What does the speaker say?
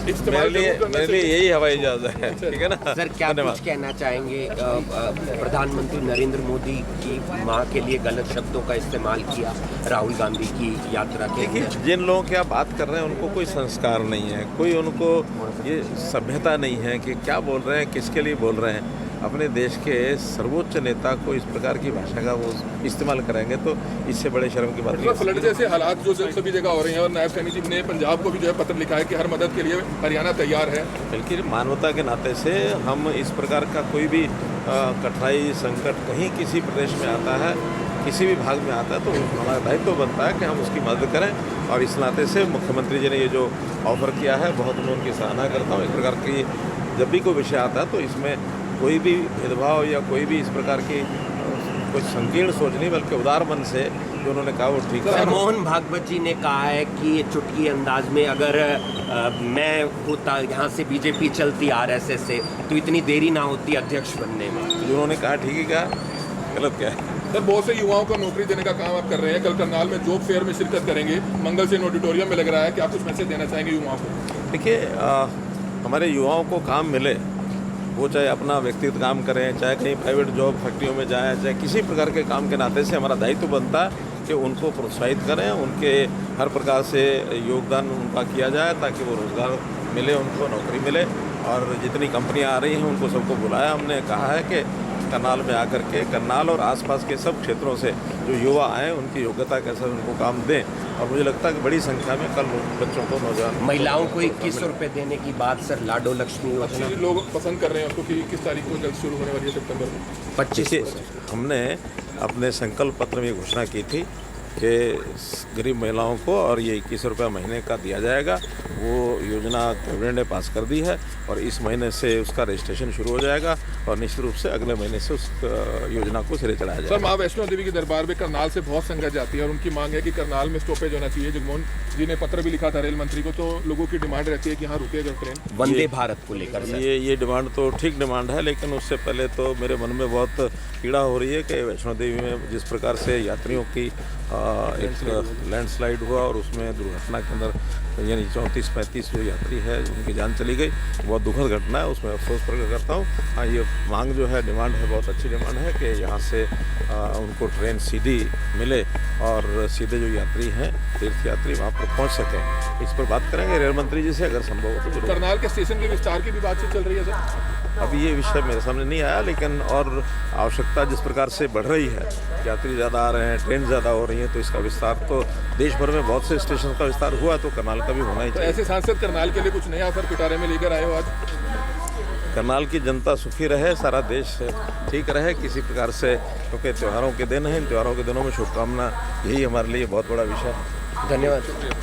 मेरे लिए यही हवाई जहाज है, ठीक है ना। सर क्या कुछ कहना चाहेंगे, प्रधानमंत्री नरेंद्र मोदी की मां के लिए गलत शब्दों का इस्तेमाल किया राहुल गांधी की यात्रा के अंदर? जिन लोगों की आप बात कर रहे हैं उनको कोई संस्कार नहीं है, कोई उनको ये सभ्यता नहीं है कि क्या बोल रहे हैं, किसके लिए बोल रहे हैं। अपने देश के सर्वोच्च नेता को इस प्रकार की भाषा का वो इस्तेमाल करेंगे तो इससे बड़े शर्म की बात नहीं। फ्लड जैसे हालात जो सभी जगह हो रहे हैं और नायब सैनी जी ने पंजाब को भी जो है पत्र लिखा है कि हर मदद के लिए हरियाणा तैयार है। बल्कि मानवता के नाते से हम इस प्रकार का कोई भी कठिनाई संकट कहीं किसी प्रदेश में आता है, किसी भी भाग में आता है, तो हमारा दायित्व बनता है कि हम उसकी मदद करें। और इस नाते से मुख्यमंत्री जी ने ये जो ऑफर किया है बहुत मैं उनकी सराहना करता हूँ। इस प्रकार की जब भी कोई विषय आता है तो इसमें कोई भी भेदभाव या कोई भी इस प्रकार की कोई संकीर्ण सोच नहीं, बल्कि उदार मन से जो उन्होंने कहा वो ठीक है। मोहन भागवत जी ने कहा है कि ये चुटकी अंदाज में अगर मैं होता यहाँ से बीजेपी चलती आरएसएस से तो इतनी देरी ना होती अध्यक्ष बनने में। जो उन्होंने कहा ठीक ही कहा, गलत क्या है। सर बहुत से युवाओं को नौकरी देने का काम आप कर रहे हैं, कल करनाल में जॉब फेयर में शिरकत करेंगे, मंगल सेन ऑडिटोरियम में लग रहा है कि आप कुछ मैसेज देना चाहेंगे युवाओं को? देखिए, हमारे युवाओं को काम मिले, वो चाहे अपना व्यक्तिगत काम करें, चाहे कहीं प्राइवेट जॉब फैक्ट्रियों में जाएं, चाहे किसी प्रकार के काम के नाते से हमारा दायित्व बनता है कि उनको प्रोत्साहित करें, उनके हर प्रकार से योगदान उनका किया जाए ताकि वो रोज़गार मिले, उनको नौकरी मिले। और जितनी कंपनियां आ रही हैं उनको सबको बुलाया, हमने कहा है कि करनाल में आकर के करनाल और आसपास के सब क्षेत्रों से जो युवा आए उनकी योग्यता के साथ उनको काम दें। और मुझे लगता है कि बड़ी संख्या में कल बच्चों को, नौजवान महिलाओं को 21 रुपये देने की बात सर, लाडो लक्ष्मी योजना लोग पसंद कर रहे हैं उसको कि 21 तारीख को जल्द शुरू होने वाली है सितंबर में 25। हमने अपने संकल्प पत्र में घोषणा की थी कि गरीब महिलाओं को और ये 21 रुपये महीने का दिया जाएगा। वो योजना कैबिनेट ने पास कर दी है और इस महीने से उसका रजिस्ट्रेशन शुरू हो जाएगा और निश्चित रूप से अगले महीने से उस योजना को सिरे चढ़ाया जाएगा। सर माँ वैष्णो देवी के दरबार में करनाल से बहुत संगत जाती है और उनकी मांग है कि करनाल में स्टॉपेज होना चाहिए। जगमोहन जी ने पत्र भी लिखा था रेल मंत्री को, तो लोगों की डिमांड रहती है कि यहाँ रुकेगा ट्रेन वंदे भारत को लेकर। ये डिमांड तो ठीक डिमांड है, लेकिन उससे पहले तो मेरे मन में बहुत पीड़ा हो रही है कि वैष्णो देवी में जिस प्रकार से यात्रियों की एक लैंडस्लाइड हुआ और उसमें दुर्घटना के अंदर यानी 34-35 जो यात्री है उनकी जान चली गई, बहुत दुखद घटना है, उसमें अफसोस प्रकट करता हूँ। हाँ, ये मांग जो है, डिमांड है, बहुत अच्छी डिमांड है कि यहाँ से उनको ट्रेन सीधी मिले और सीधे जो यात्री हैं, तीर्थ यात्री, वहाँ पर पहुँच सकें। इस पर बात करेंगे रेल मंत्री जी से, अगर संभव हो तो। करनाल के स्टेशन के विस्तार की भी बातचीत चल रही है सर? अभी ये विषय मेरे सामने नहीं आया, लेकिन और आवश्यकता जिस प्रकार से बढ़ रही है, यात्री ज़्यादा आ रहे हैं, ट्रेन ज़्यादा हो रही हैं, तो इसका विस्तार तो देश भर में बहुत से स्टेशन का विस्तार हुआ, तो करनाल का भी होना ही चाहिए। ऐसे सांसद करनाल के लिए कुछ नया सर पिटारे में लेकर आए हो आज? करनाल की जनता सुखी रहे, सारा देश ठीक रहे किसी प्रकार से, क्योंकि त्योहारों के दिन हैं, इन त्योहारों के दिनों में शुभकामना, यही हमारे लिए बहुत बड़ा विषय है। धन्यवाद।